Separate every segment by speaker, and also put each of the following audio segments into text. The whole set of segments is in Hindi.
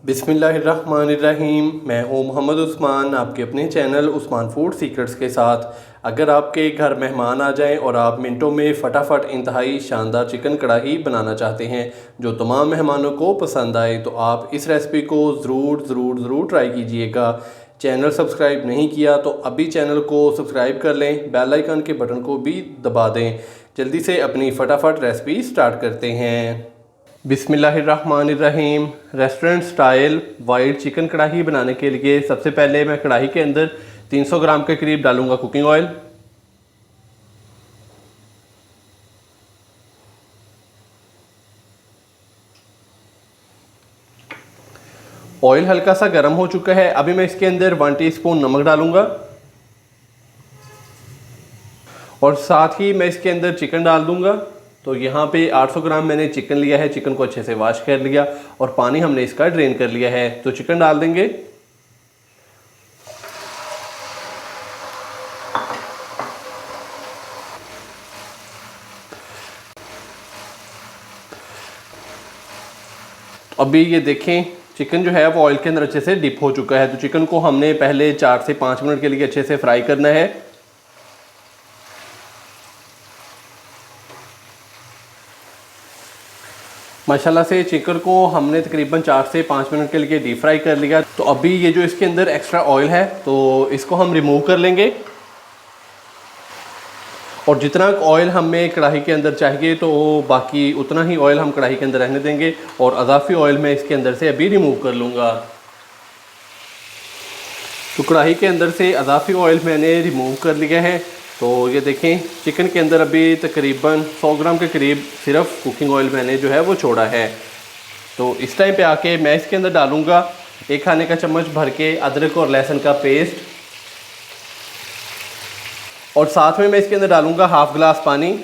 Speaker 1: बिस्मिल्लाहिर्रहमानिर्रहीम। मैं हूं मोहम्मद उस्मान, आपके अपने चैनल उस्मान फूड सीक्रेट्स के साथ। अगर आपके घर मेहमान आ जाएं और आप मिनटों में फ़टाफ़ट इंतहाई शानदार चिकन कढ़ाई बनाना चाहते हैं जो तमाम मेहमानों को पसंद आए, तो आप इस रेसिपी को ज़रूर ट्राई कीजिएगा। चैनल सब्सक्राइब नहीं किया तो अभी चैनल को सब्सक्राइब कर लें, बेल आइकन के बटन को भी दबा दें। जल्दी से अपनी फ़टाफ़ट रेसिपी स्टार्ट करते हैं। बिस्मिल्लाहिर्रहमानिर्रहीम। रेस्टोरेंट स्टाइल वाइट चिकन कढ़ाई बनाने के लिए सबसे पहले मैं कढ़ाई के अंदर 300 ग्राम के करीब डालूंगा कुकिंग ऑयल। ऑयल हल्का सा गर्म हो चुका है। अभी मैं इसके अंदर 1 टीस्पून नमक डालूंगा और साथ ही मैं इसके अंदर चिकन डाल दूंगा। तो यहाँ पे 800 ग्राम मैंने चिकन लिया है। चिकन को अच्छे से वॉश कर लिया और पानी हमने इसका ड्रेन कर लिया है। तो चिकन डाल देंगे। अभी ये देखें, चिकन जो है वो ऑयल के अंदर अच्छे से डिप हो चुका है। तो चिकन को हमने पहले 4 से 5 मिनट के लिए अच्छे से फ्राई करना है। माशाल्लाह से चिकन को हमने तकरीबन 4 से 5 मिनट के लिए डीप फ्राई कर लिया। तो अभी ये जो इसके अंदर एक्स्ट्रा ऑयल है तो इसको हम रिमूव कर लेंगे और जितना ऑयल हमें कढ़ाई के अंदर चाहिए तो बाकी उतना ही ऑयल हम कढ़ाई के अंदर रहने देंगे और अज़ाफ़ी ऑयल मैं इसके अंदर से अभी रिमूव कर लूँगा। तो कढ़ाई के अंदर से अज़ाफ़ी ऑयल मैंने रिमूव कर लिया है। तो ये देखें, चिकन के अंदर अभी तकरीबन 100 ग्राम के करीब सिर्फ कुकिंग ऑयल मैंने जो है वो छोड़ा है। तो इस टाइम पे आके मैं इसके अंदर डालूँगा 1 खाने का चम्मच भर के अदरक और लहसुन का पेस्ट और साथ में मैं इसके अंदर डालूँगा हाफ गिलास पानी।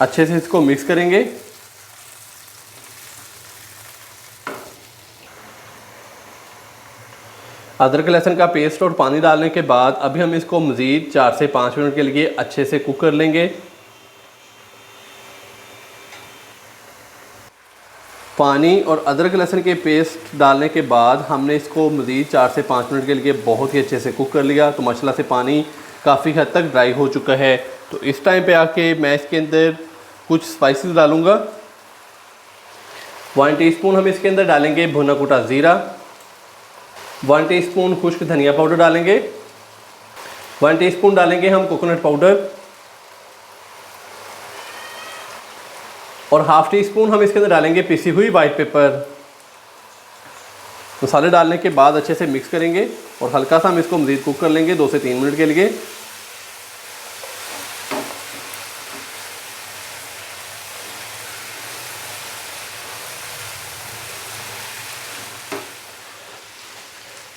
Speaker 1: अच्छे से इसको मिक्स करेंगे। अदरक लहसुन का पेस्ट और पानी डालने के बाद अभी हम इसको मज़ीद 4 से 5 मिनट के लिए अच्छे से कुक कर लेंगे। पानी और अदरक लहसुन के पेस्ट डालने के बाद हमने इसको मज़ीद 4 से 5 मिनट के लिए बहुत ही अच्छे से कुक कर लिया। तो माशाल्लाह से पानी काफ़ी हद तक ड्राई हो चुका है। तो इस टाइम पे आके मैं इसके अंदर कुछ स्पाइसेस डालूँगा। 1 टीस्पून हम इसके अंदर डालेंगे भुना कुटा ज़ीरा, 1 टीस्पून खुश्क धनिया पाउडर डालेंगे, 1 टीस्पून डालेंगे हम कोकोनट पाउडर और हाफ टी स्पून हम इसके अंदर डालेंगे पिसी हुई वाइट पेपर। मसाले डालने के बाद अच्छे से मिक्स करेंगे और हल्का सा हम इसको मज़ीद कुक कर लेंगे 2 से 3 मिनट के लिए।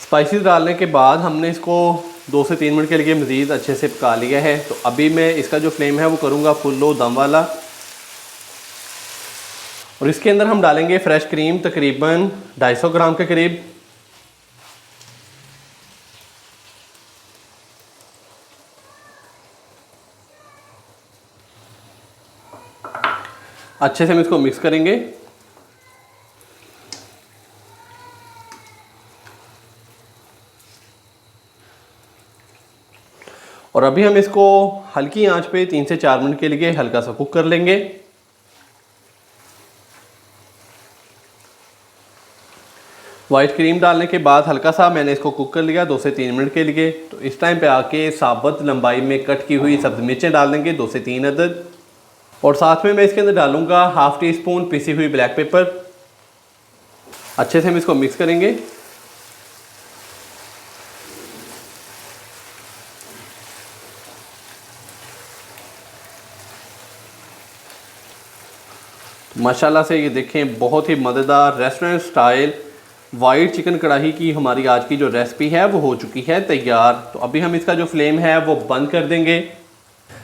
Speaker 1: स्पाइसेस डालने के बाद हमने इसको 2 से 3 मिनट के लिए मज़ीद अच्छे से पका लिया है। तो अभी मैं इसका जो फ्लेम है वो करूँगा फुल लो दम वाला और इसके अंदर हम डालेंगे फ्रेश क्रीम तकरीबन 250 ग्राम के करीब। अच्छे से हम इसको मिक्स करेंगे। और अभी हम इसको हल्की आंच पे 3 से 4 मिनट के लिए हल्का सा कुक कर लेंगे। वाइट क्रीम डालने के बाद हल्का सा मैंने इसको कुक कर लिया 2 से 3 मिनट के लिए। तो इस टाइम पे आके साबुत लंबाई में कट की हुई सब्ज़ मिर्चें डाल देंगे 2 से 3 अदद और साथ में मैं इसके अंदर डालूंगा हाफ टी स्पून पिसी हुई ब्लैक पेपर। अच्छे से हम इसको मिक्स करेंगे। माशाल्लाह से ये देखें, बहुत ही मज़ेदार रेस्टोरेंट स्टाइल वाइट चिकन कढ़ाई की हमारी आज की जो रेसिपी है वो हो चुकी है तैयार। तो अभी हम इसका जो फ्लेम है वो बंद कर देंगे।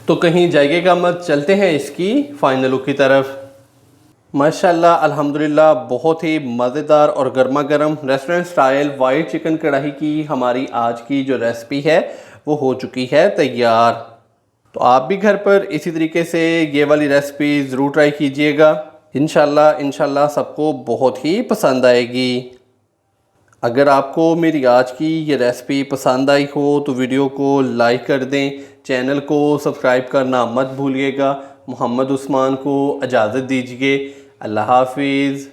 Speaker 1: तो कहीं जाइएगा मत, चलते हैं इसकी फाइनल लुक की तरफ। माशाल्लाह अल्हम्दुलिल्लाह, बहुत ही मज़ेदार और गर्मा गर्म रेस्टोरेंट स्टाइल वाइट चिकन कढ़ाई की हमारी आज की जो रेसिपी है वो हो चुकी है तैयार। तो आप भी घर पर इसी तरीके से ये वाली रेसिपी ज़रूर ट्राई कीजिएगा। इंशाल्लाह सबको बहुत ही पसंद आएगी। अगर आपको मेरी आज की ये रेसिपी पसंद आई हो तो वीडियो को लाइक कर दें, चैनल को सब्सक्राइब करना मत भूलिएगा। मोहम्मद उस्मान को इजाज़त दीजिए। अल्लाह हाफिज़।